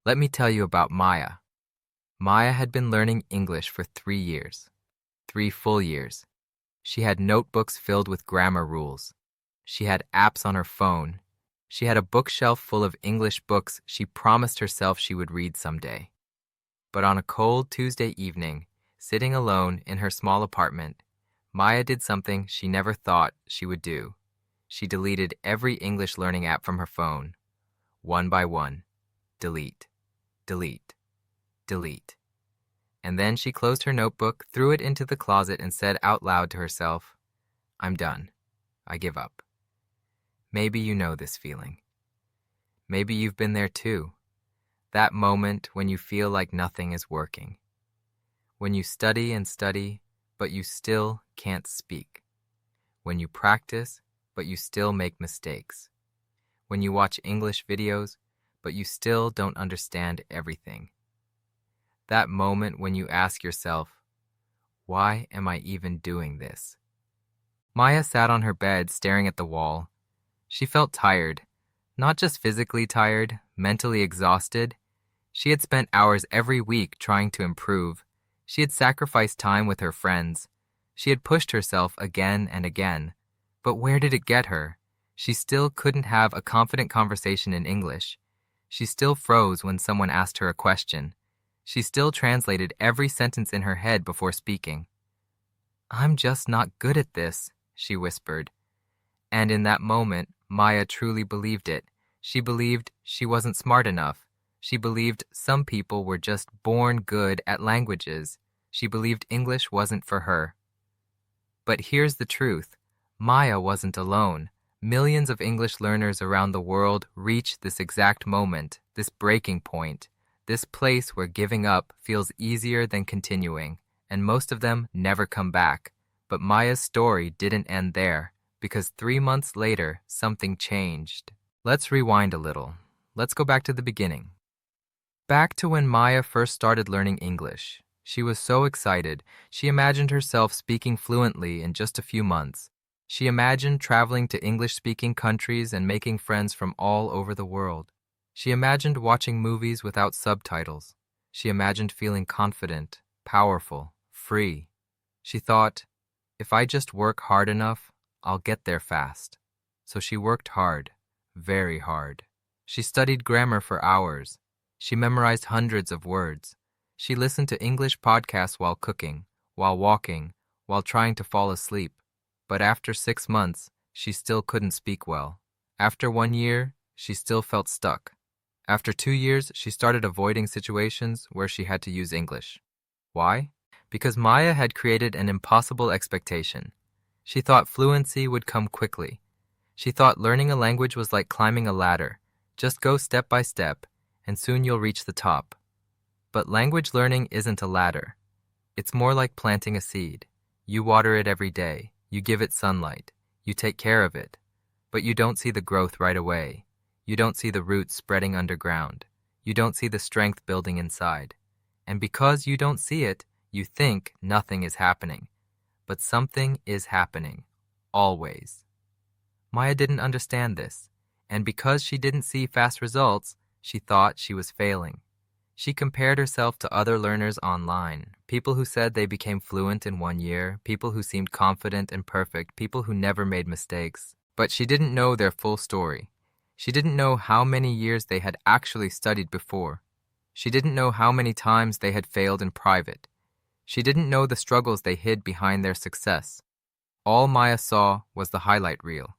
Let me tell you about Maya. Maya had been learning English for 3 years, 3 full years. She had notebooks filled with grammar rules. She had apps on her phone. She had a bookshelf full of English books she promised herself she would read someday. But on a cold Tuesday evening, sitting alone in her small apartment, Maya did something she never thought she would do. She deleted every English learning app from her phone. One by one. Delete. Delete. Delete. And then she closed her notebook, threw it into the closet, and said out loud to herself, "I'm done. I give up." Maybe you know this feeling. Maybe you've been there too. That moment when you feel like nothing is working. When you study and study, but you still can't speak. When you practice, but you still make mistakes. When you watch English videos, but you still don't understand everything. That moment when you ask yourself, why am I even doing this? Maya sat on her bed staring at the wall. She felt tired, not just physically tired, mentally exhausted. She had spent hours every week trying to improve. She had sacrificed time with her friends. She had pushed herself again and again. But where did it get her? She still couldn't have a confident conversation in English. She still froze when someone asked her a question. She still translated every sentence in her head before speaking. "I'm just not good at this," she whispered. And in that moment, Maya truly believed it. She believed she wasn't smart enough. She believed some people were just born good at languages. She believed English wasn't for her. But here's the truth. Maya wasn't alone. Millions of English learners around the world reach this exact moment, this breaking point, this place where giving up feels easier than continuing, and most of them never come back. But Maya's story didn't end there, because 3 months later, something changed. Let's rewind a little. Let's go back to the beginning. Back to when Maya first started learning English. She was so excited. She imagined herself speaking fluently in just a few months. She imagined traveling to English-speaking countries and making friends from all over the world. She imagined watching movies without subtitles. She imagined feeling confident, powerful, free. She thought, if I just work hard enough, I'll get there fast. So she worked hard, very hard. She studied grammar for hours. She memorized hundreds of words. She listened to English podcasts while cooking, while walking, while trying to fall asleep. But after 6 months, she still couldn't speak well. After 1 year, she still felt stuck. After 2 years, she started avoiding situations where she had to use English. Why? Because Maya had created an impossible expectation. She thought fluency would come quickly. She thought learning a language was like climbing a ladder. Just go step by step, and soon you'll reach the top. But language learning isn't a ladder. It's more like planting a seed. You water it every day. You give it sunlight. You take care of it. But you don't see the growth right away. You don't see the roots spreading underground. You don't see the strength building inside. And because you don't see it, you think nothing is happening. But something is happening. Always. Maya didn't understand this. And because she didn't see fast results, she thought she was failing. She compared herself to other learners online, people who said they became fluent in 1 year, people who seemed confident and perfect, people who never made mistakes. But she didn't know their full story. She didn't know how many years they had actually studied before. She didn't know how many times they had failed in private. She didn't know the struggles they hid behind their success. All Maya saw was the highlight reel,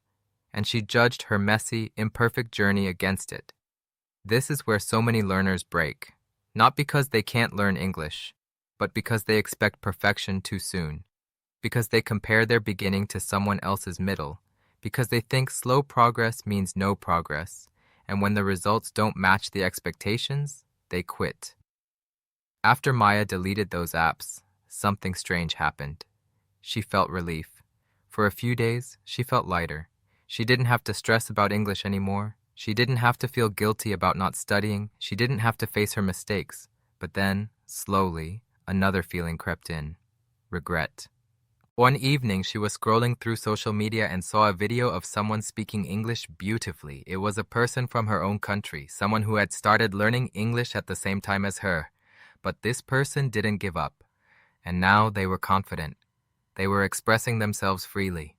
and she judged her messy, imperfect journey against it. This is where so many learners break. Not because they can't learn English, but because they expect perfection too soon, because they compare their beginning to someone else's middle, because they think slow progress means no progress, and when the results don't match the expectations, they quit. After Maya deleted those apps, something strange happened. She felt relief. For a few days, she felt lighter. She didn't have to stress about English anymore. She didn't have to feel guilty about not studying. She didn't have to face her mistakes. But then, slowly, another feeling crept in. Regret. One evening, she was scrolling through social media and saw a video of someone speaking English beautifully. It was a person from her own country, someone who had started learning English at the same time as her. But this person didn't give up, and now they were confident. They were expressing themselves freely.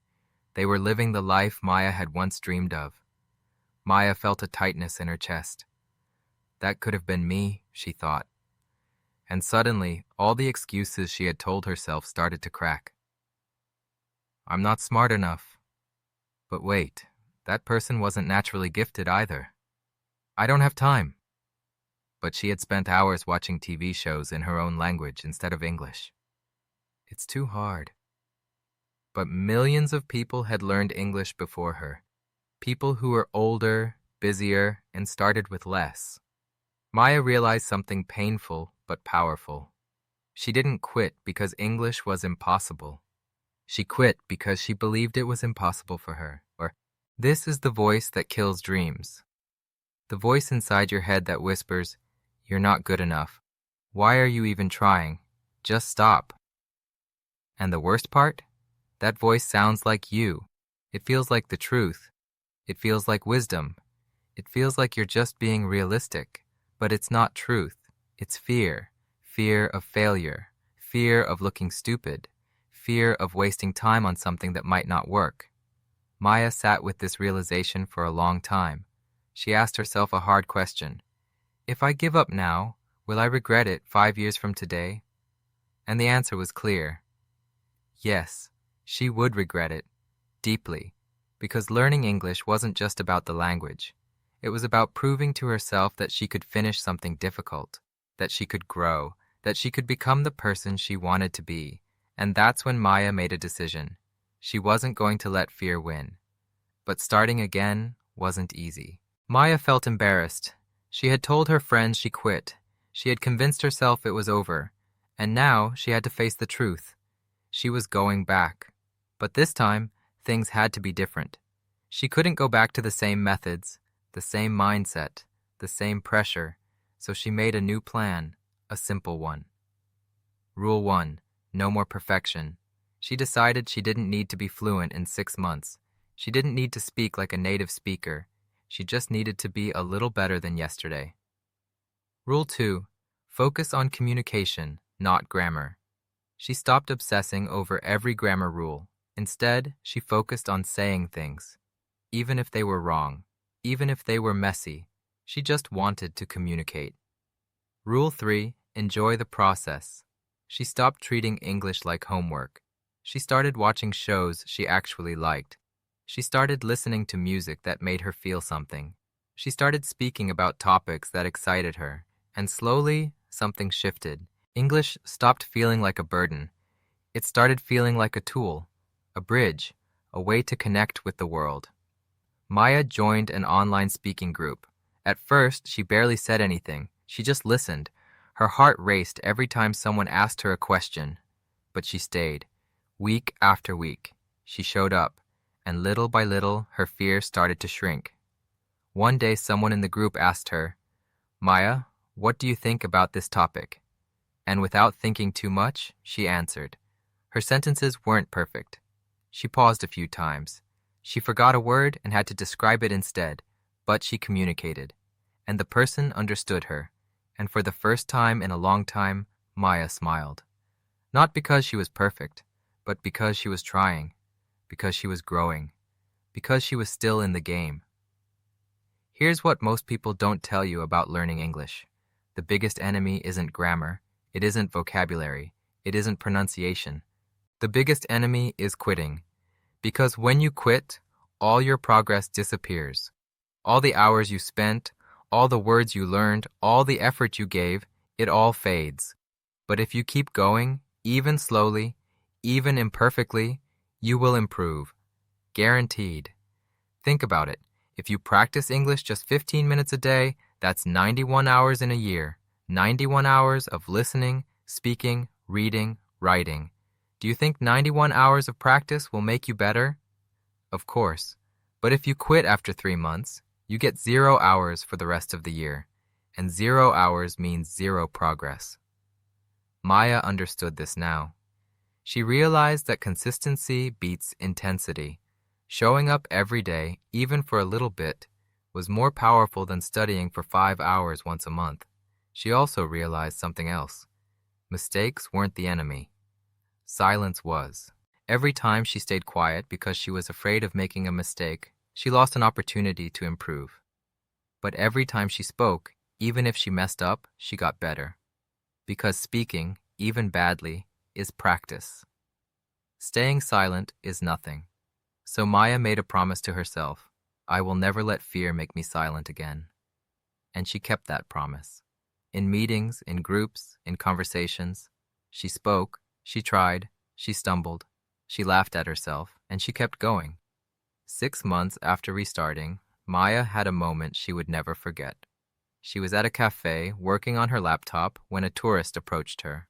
They were living the life Maya had once dreamed of. Maya felt a tightness in her chest. That could have been me, she thought. And suddenly, all the excuses she had told herself started to crack. I'm not smart enough. But wait, that person wasn't naturally gifted either. I don't have time. But she had spent hours watching TV shows in her own language instead of English. It's too hard. But millions of people had learned English before her. People who were older, busier, and started with less. Maya realized something painful but powerful. She didn't quit because English was impossible. She quit because she believed it was impossible for her. Or, this is the voice that kills dreams. The voice inside your head that whispers, "You're not good enough. Why are you even trying? Just stop." And the worst part? That voice sounds like you. It feels like the truth. It feels like wisdom. It feels like you're just being realistic. But it's not truth. It's fear. Fear of failure. Fear of looking stupid. Fear of wasting time on something that might not work. Maya sat with this realization for a long time. She asked herself a hard question. If I give up now, will I regret it 5 years from today? And the answer was clear. Yes, she would regret it, deeply, because learning English wasn't just about the language. It was about proving to herself that she could finish something difficult, that she could grow, that she could become the person she wanted to be. And that's when Maya made a decision. She wasn't going to let fear win. But starting again wasn't easy. Maya felt embarrassed. She had told her friends she quit. She had convinced herself it was over. And now she had to face the truth. She was going back. But this time, things had to be different. She couldn't go back to the same methods, the same mindset, the same pressure. So she made a new plan, a simple one. Rule 1. No more perfection. She decided she didn't need to be fluent in 6 months. She didn't need to speak like a native speaker. She just needed to be a little better than yesterday. Rule 2. Focus on communication, not grammar. She stopped obsessing over every grammar rule. Instead, she focused on saying things. Even if they were wrong, even if they were messy, she just wanted to communicate. Rule 3. Enjoy the process. She stopped treating English like homework. She started watching shows she actually liked. She started listening to music that made her feel something. She started speaking about topics that excited her. And slowly, something shifted. English stopped feeling like a burden. It started feeling like a tool, a bridge, a way to connect with the world. Maya joined an online speaking group. At first, she barely said anything. She just listened. Her heart raced every time someone asked her a question. But she stayed. Week after week, she showed up, and little by little, her fear started to shrink. One day, someone in the group asked her, "Maya, what do you think about this topic?" And without thinking too much, she answered. Her sentences weren't perfect. She paused a few times. She forgot a word and had to describe it instead, but she communicated. And the person understood her. And for the first time in a long time, Maya smiled. Not because she was perfect, but because she was trying, because she was growing, because she was still in the game. Here's what most people don't tell you about learning English. The biggest enemy isn't grammar, it isn't vocabulary, it isn't pronunciation. The biggest enemy is quitting. Because when you quit, all your progress disappears. All the hours you spent, all the words you learned, all the effort you gave, it all fades. But if you keep going, even slowly, even imperfectly, you will improve. Guaranteed. Think about it. If you practice English just 15 minutes a day, that's 91 hours in a year. 91 hours of listening, speaking, reading, writing. Do you think 91 hours of practice will make you better? Of course. But if you quit after 3 months, you get 0 hours for the rest of the year, and 0 hours means 0 progress. Maya understood this now. She realized that consistency beats intensity. Showing up every day, even for a little bit, was more powerful than studying for 5 hours once a month. She also realized something else. Mistakes weren't the enemy. Silence was. Every time she stayed quiet because she was afraid of making a mistake, she lost an opportunity to improve. But every time she spoke, even if she messed up, she got better. Because speaking, even badly, is practice. Staying silent is nothing. So Maya made a promise to herself. I will never let fear make me silent again. And she kept that promise. In meetings, in groups, in conversations, she spoke, she tried, she stumbled, she laughed at herself, and she kept going. 6 months after restarting, Maya had a moment she would never forget. She was at a cafe working on her laptop when a tourist approached her.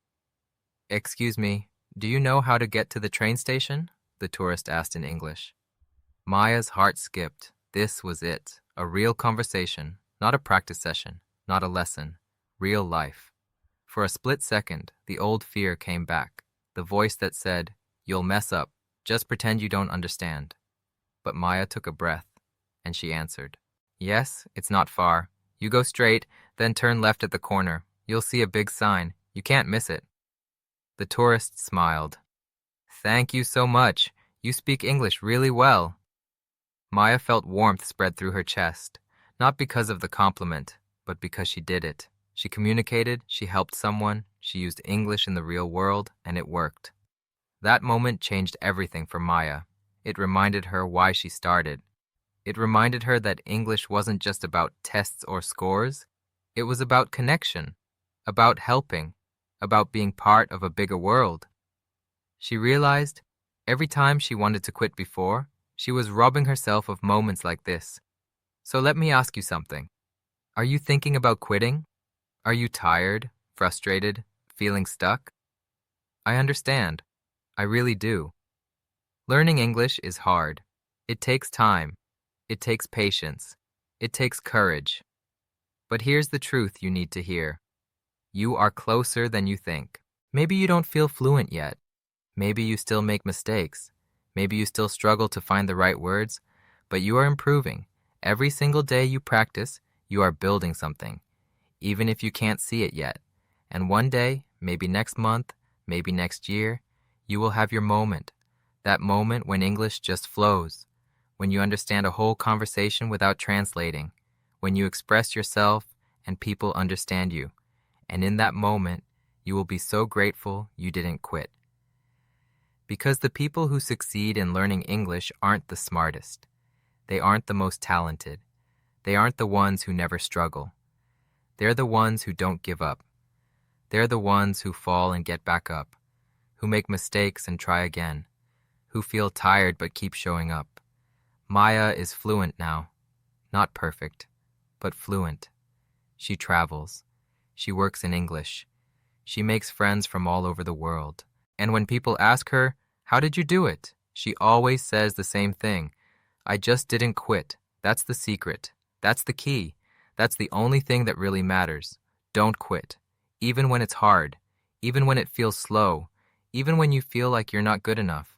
"Excuse me, do you know how to get to the train station?" the tourist asked in English. Maya's heart skipped. This was it, a real conversation, not a practice session, not a lesson, real life. For a split second, the old fear came back, the voice that said, "You'll mess up, just pretend you don't understand." But Maya took a breath, and she answered, "Yes, it's not far. You go straight, then turn left at the corner. You'll see a big sign. You can't miss it." The tourist smiled. "Thank you so much. You speak English really well." Maya felt warmth spread through her chest, not because of the compliment, but because she did it. She communicated, she helped someone, she used English in the real world, and it worked. That moment changed everything for Maya. It reminded her why she started. It reminded her that English wasn't just about tests or scores. It was about connection, about helping, about being part of a bigger world. She realized every time she wanted to quit before, she was robbing herself of moments like this. So let me ask you something. Are you thinking about quitting? Are you tired, frustrated, feeling stuck? I understand. I really do. Learning English is hard. It takes time. It takes patience. It takes courage. But here's the truth you need to hear. You are closer than you think. Maybe you don't feel fluent yet. Maybe you still make mistakes. Maybe you still struggle to find the right words, but you are improving. Every single day you practice, you are building something, even if you can't see it yet. And one day, maybe next month, maybe next year, you will have your moment. That moment when English just flows, when you understand a whole conversation without translating, when you express yourself and people understand you. And in that moment, you will be so grateful you didn't quit. Because the people who succeed in learning English aren't the smartest. They aren't the most talented. They aren't the ones who never struggle. They're the ones who don't give up. They're the ones who fall and get back up, who make mistakes and try again, who feel tired but keep showing up. Maya is fluent now. Not perfect, but fluent. She travels. She works in English. She makes friends from all over the world. And when people ask her, "How did you do it?" she always says the same thing. "I just didn't quit. That's the secret. That's the key. That's the only thing that really matters. Don't quit. Even when it's hard. Even when it feels slow. Even when you feel like you're not good enough.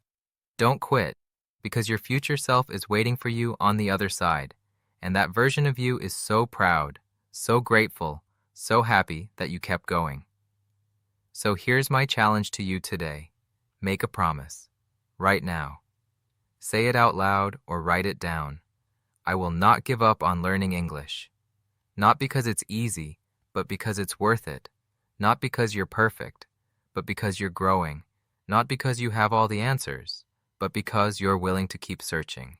Don't quit, because your future self is waiting for you on the other side. And that version of you is so proud, so grateful, so happy that you kept going." So here's my challenge to you today. Make a promise. Right now. Say it out loud or write it down. I will not give up on learning English. Not because it's easy, but because it's worth it. Not because you're perfect, but because you're growing. Not because you have all the answers, but because you're willing to keep searching.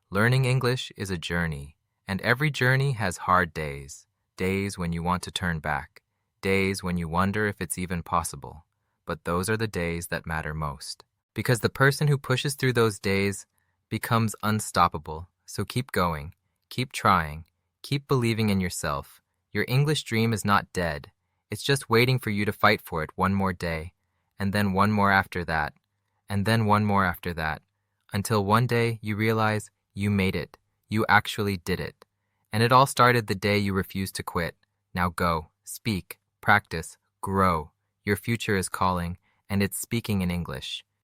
Learning English is a journey, and every journey has hard days. Days when you want to turn back. Days when you wonder if it's even possible. But those are the days that matter most. Because the person who pushes through those days becomes unstoppable. So keep going, keep trying, keep believing in yourself. Your English dream is not dead. It's just waiting for you to fight for it one more day, and then one more after that, and then one more after that, until one day you realize you made it. You actually did it. And it all started the day you refused to quit. Now go, speak, practice, grow. Your future is calling, and it's speaking in English.